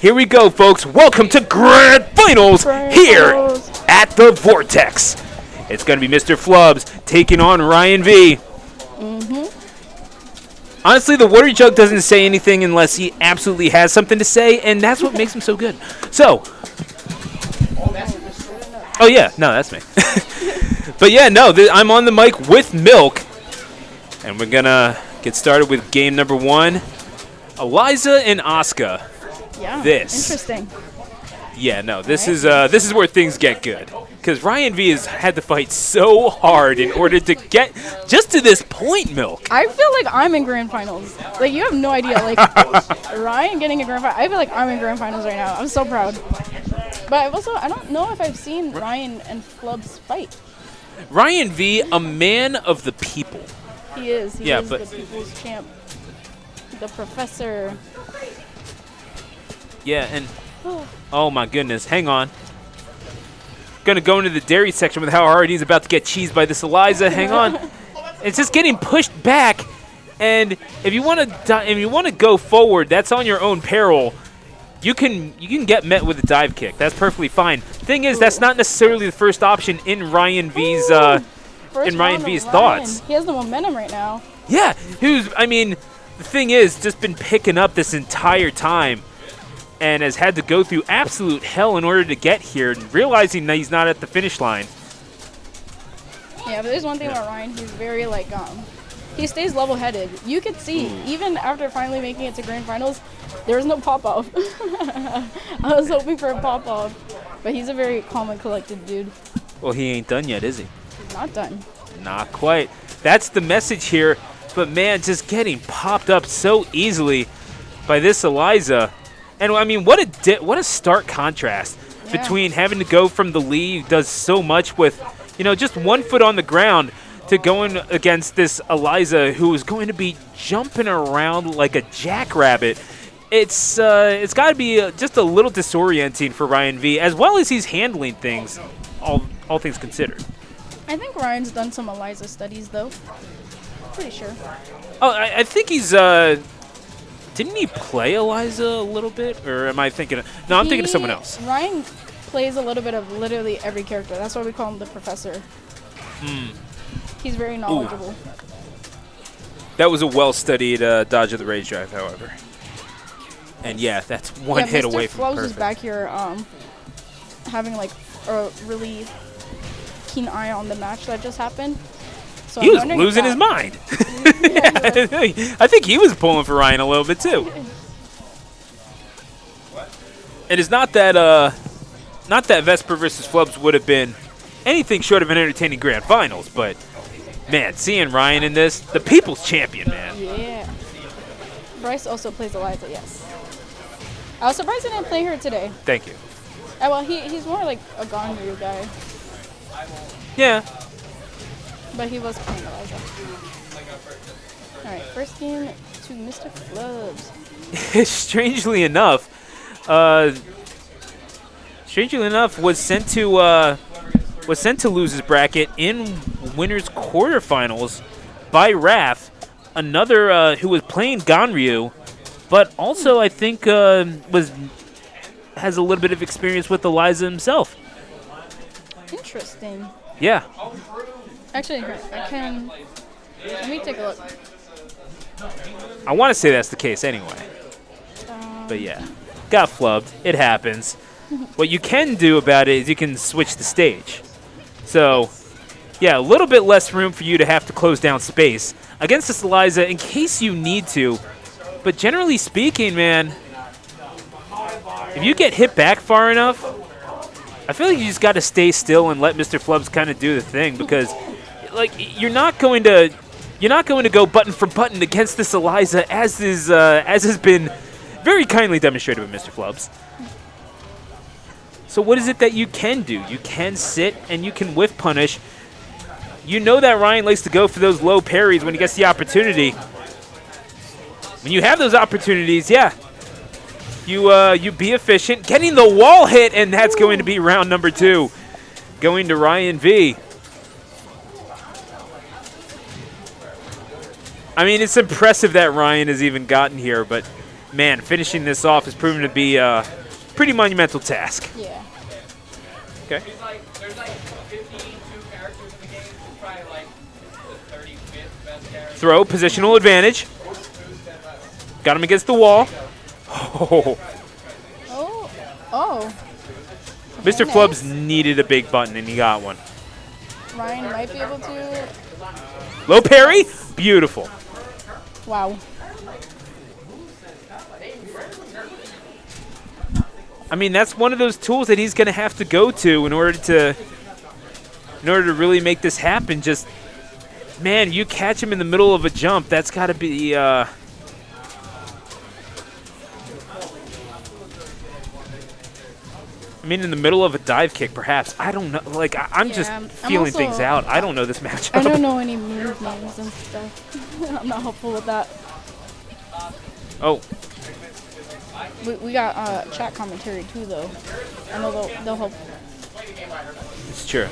Here we go, folks. Welcome to Grand Finals here at the Vortex. It's going to be MrFlubbs taking on RyenV. Honestly, the Water Jug doesn't say anything unless he absolutely has something to say, and that's what makes him so good. So, oh yeah, no, that's me. But yeah, no, I'm on the mic with Milk, and we're gonna get started with game number 1. Eliza and Asuka. Yeah, interesting. Yeah, no, this is where things get good. Because RyenV has had to fight so hard in order to get just to this point, Milk. I feel like I'm in grand finals. Like, you have no idea. Like, Ryan getting a grand final. I feel like I'm in grand finals right now. I'm so proud. But I don't know if I've seen Ryan and Flubbs fight. RyenV, a man of the people. He is. He is the people's champ. The professor. Yeah, and oh my goodness, hang on. Gonna go into the dairy section with how hard he's about to get cheesed by this Eliza. Hang on. It's just getting pushed back, and if you want to go forward, that's on your own peril. You can get met with a dive kick. That's perfectly fine. Thing is, that's not necessarily the first option in RyenV's thoughts. He has the momentum right now. Yeah, the thing is, just been picking up this entire time, and has had to go through absolute hell in order to get here, and realizing that he's not at the finish line. Yeah, but there's one thing about Ryan. He's very, he stays level-headed. You could see, even after finally making it to grand finals, there was no pop-off. I was hoping for a pop-off, but he's a very calm and collected dude. Well, he ain't done yet, is he? He's not done. Not quite. That's the message here, but man, just getting popped up so easily by this Eliza. And what a stark contrast between having to go from the lead, who does so much with, just 1 foot on the ground, to going against this Eliza who is going to be jumping around like a jackrabbit. It's got to be just a little disorienting for RyenV, as well as he's handling things, all things considered. I think Ryan's done some Eliza studies, though. Pretty sure. Oh, I think he's didn't he play Eliza a little bit? Or am I thinking I'm thinking of someone else. Ryan plays a little bit of literally every character. That's why we call him the professor. He's very knowledgeable. Ooh. That was a well-studied dodge of the rage drive, however. And yeah, that's one hit away from perfect. MrFlubbs is back here having a really keen eye on the match that just happened. So he was losing his mind. I think he was pulling for Ryan a little bit too. And it's not that Vesper versus Flubbs would have been anything short of an entertaining grand finals, but man, seeing Ryan in this, the people's champion, man. Yeah. Bryce also plays Eliza, yes. I was surprised he didn't play her today. Thank you. Well, he's more like a Ganryu guy. Yeah. But he was playing Eliza. Alright, first game to MrFlubbs. Strangely enough, was sent to losers bracket in winners quarterfinals by Raph, another who was playing Ganryu, but also I think has a little bit of experience with Eliza himself. Interesting. Yeah. Actually, let me take a look. I want to say that's the case anyway. But yeah, got flubbed. It happens. What you can do about it is you can switch the stage. So, yeah, a little bit less room for you to have to close down space against this Eliza in case you need to. But generally speaking, man, if you get hit back far enough, I feel like you just got to stay still and let MrFlubbs kind of do the thing, because you're not going to go button for button against this Eliza, as has been very kindly demonstrated with MrFlubbs. So what is it that you can do? You can sit and you can whiff punish. You know that Ryan likes to go for those low parries when he gets the opportunity. When you have those opportunities, yeah, you be efficient, getting the wall hit, and that's going to be round number 2, going to RyenV. It's impressive that Ryan has even gotten here, but man, finishing this off has proven to be a pretty monumental task. Yeah. Okay. There's like 52 characters in the game. It's probably like the 35th best character. Throw, positional advantage. Got him against the wall. Oh. Oh. Oh. Mr. Nice. Flubbs needed a big button, and he got one. Ryan might be able to. Low parry. Beautiful. Wow. I mean, that's one of those tools that he's going to have to go to in order to really make this happen. Just, man, you catch him in the middle of a jump. That's got to be. I mean, in the middle of a dive kick, perhaps. I don't know. Like, I'm just feeling things out. I don't know this matchup. I don't know any move names and stuff. I'm not helpful with that. Oh. We got chat commentary too, though. I know they'll help. It's true.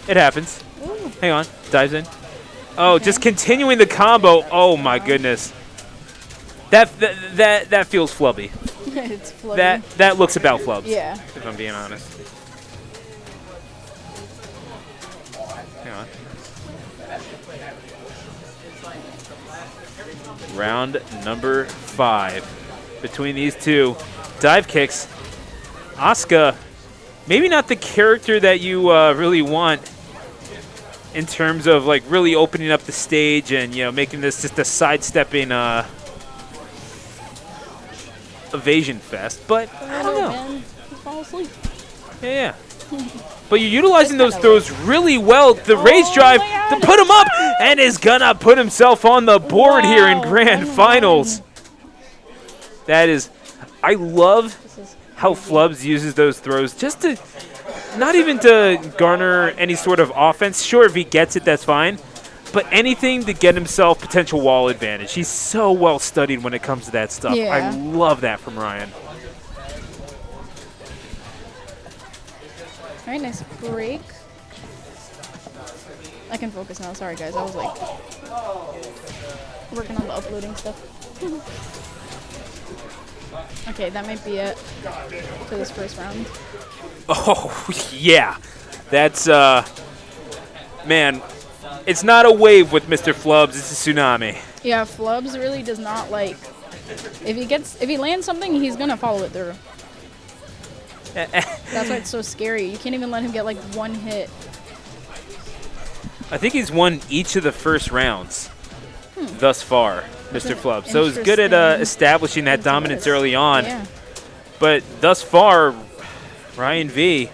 It happens. Ooh. Hang on. Dives in. Oh, just continuing the combo. Oh, my goodness. That feels flubby. It's flubby. That looks about Flubbs. Yeah. If I'm being honest. Hang on. Round number 5 between these two. Dive kicks. Asuka, maybe not the character that you really want in terms of like really opening up the stage and making this just a sidestepping evasion fest, but I don't know. Man. He's falling asleep. Yeah. But you're utilizing those throws really well. The rage drive to put him up, and is gonna put himself on the board here in grand finals. That is, I love how Flubbs uses those throws just to, not even to garner any sort of offense. Sure, if he gets it, that's fine. But anything to get himself potential wall advantage. He's so well studied when it comes to that stuff. Yeah. I love that from Ryan. All right, nice break. I can focus now. Sorry, guys. I was like working on the uploading stuff. Okay, that might be it for this first round. Oh, yeah. That's, man, it's not a wave with Mr. Flubbs. It's a tsunami. Yeah, Flubbs really does not like. If he lands something, he's gonna follow it through. That's why it's so scary. You can't even let him get like one hit. I think he's won each of the first rounds thus far, Mr. Flubbs. So he's good at establishing that dominance early on. Yeah. But thus far, RyenV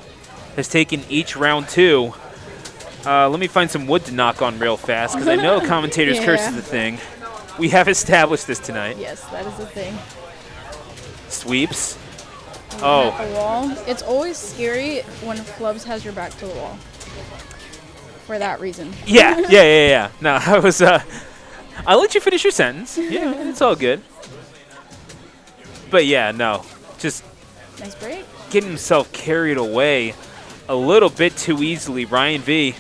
has taken each round 2. Let me find some wood to knock on real fast, because I know commentator's curse is the thing. We have established this tonight. Yes, that is the thing. Sweeps. At Oh, the wall. It's always scary when Flubbs has your back to the wall. For that reason. yeah. No, I was, I'll let you finish your sentence. Yeah, it's all good. But yeah, no, just Nice break. getting himself carried away a little bit too easily. RyenV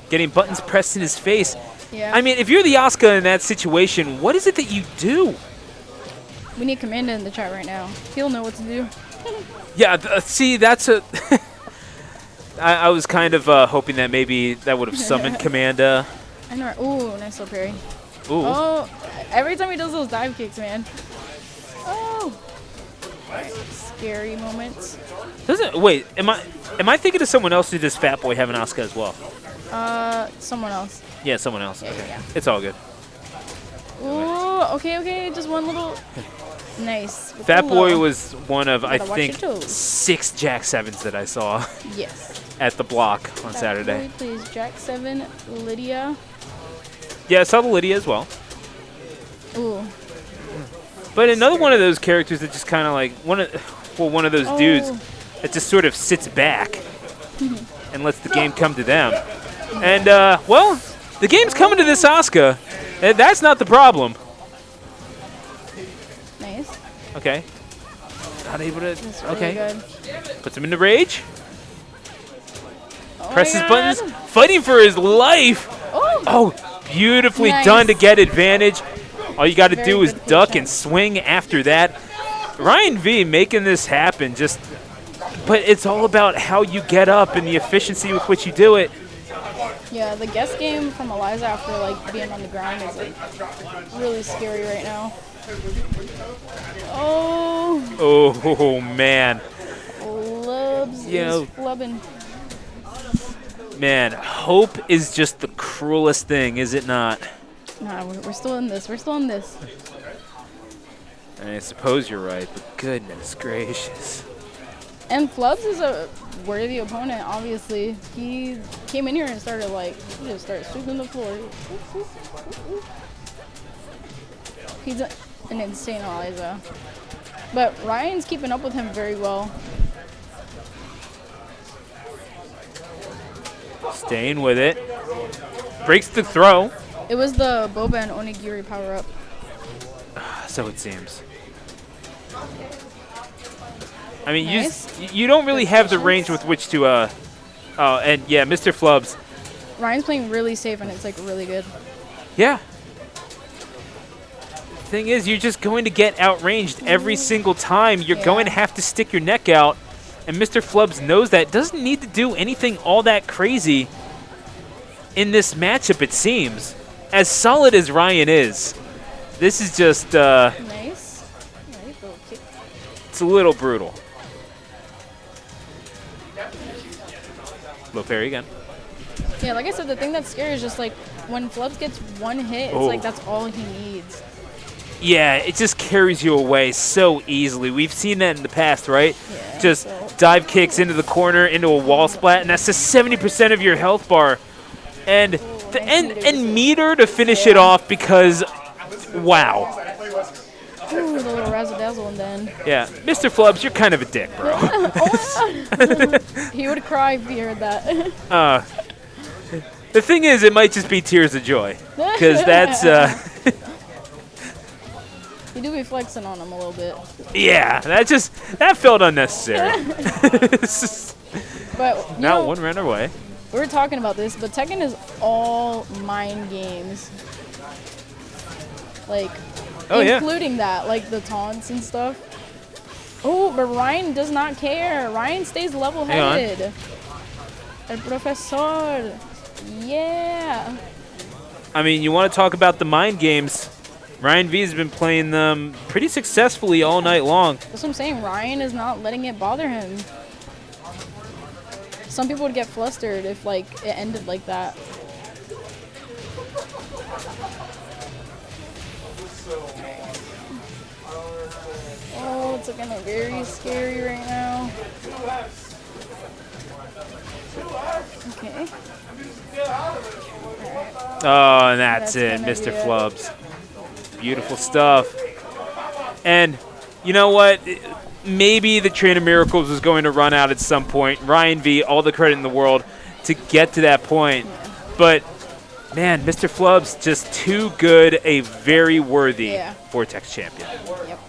getting buttons pressed in his face. Yeah. I mean, if you're the Asuka in that situation, what is it that you do? We need Commanda in the chat right now. He'll know what to do. Yeah, see, that's a... I was kind of hoping that maybe that would have summoned Commanda. I know. Ooh, nice little parry. Ooh. Oh, every time he does those dive kicks, man. Oh. Scary moments. Wait, am I thinking of someone else who does Fat Boy have an Asuka as well? Someone else. Yeah, someone else. Yeah, Okay. yeah. It's all good. Ooh, okay. Just one little. Nice. With Fat the Boy low. was one of, I Gotta watch think, your toes. 6 Jack 7s that I saw Yes. at the block on Fat Saturday. Boy plays Jack 7, Lydia. Yeah, I saw the Lydia as well. Ooh. But another one of those characters that just kind of like one of those dudes that just sort of sits back and lets the game come to them. And well, the game's coming to this Asuka, and that's not the problem. Nice. Okay. Not able to. That's really Okay. good. Puts him into rage. Oh my Presses God. buttons, fighting for his life. Oh. Oh, beautifully Nice. done to get advantage. All you got to Very do is good duck patient. and swing after that. RyenV making this happen, but it's all about how you get up and the efficiency with which you do it. Yeah, the guess game from Eliza after like being on the ground is like really scary right now. Oh, Oh man, Flubs You know- is flubbing. man, hope is just the cruelest thing, is it not? Nah, we're still in this. We're still in this. I suppose you're right, but goodness gracious. And Flubs is a worthy opponent, obviously. He came in here and started he just started sweeping the floor. He's an insane Eliza. But Ryan's keeping up with him very well. Staying with it. Breaks the throw. It was the Boba and Onigiri power up. So it seems. I mean, Nice. you don't really Good have the patience. range with which to, oh, and yeah, MrFlubbs. Ryan's playing really safe and it's like really good. Yeah. Thing is, you're just going to get outranged every single time. You're going to Yeah. have to stick your neck out, and MrFlubbs knows that. Doesn't need to do anything all that crazy in this matchup, it seems. As solid as Ryan is, this is just, Nice. Nice little kick. it's a little brutal. Low parry again. Yeah, like I said, the thing that's scary is just like when Flubs gets one hit, it's Oh. like that's all he needs. Yeah, it just carries you away so easily. We've seen that in the past, right? Yeah, Just so- dive kicks into the corner, into a wall splat, and that's just 70% of your health bar. And the, nice and meter to finish it off because, wow. Ooh, the little razzle dazzle and then. Yeah, MrFlubbs, you're kind of a dick, bro. Oh my god! He would cry if he heard that. The thing is, it might just be tears of joy. Because that's, You do be flexing on him a little bit. yeah, that felt unnecessary. But you Now know, one ran away. we were talking about this, but Tekken is all mind games. Like, Oh, yeah. including that, like the taunts and stuff. Oh, but Ryan does not care. Ryan stays level-headed. El profesor. Yeah. I mean, you want to talk about the mind games. RyenV has been playing them pretty successfully all night long. That's what I'm saying. Ryan is not letting it bother him. Some people would get flustered if like it ended like that. Oh, it's looking very scary right now. Okay. Oh, and that's That's it, gonna be MrFlubbs. Beautiful stuff. And you know what? Maybe the Train of Miracles was going to run out at some point. RyenV, all the credit in the world to get to that point. But, man, MrFlubbs just too good, a very worthy Yeah. Vortex champion. Yep.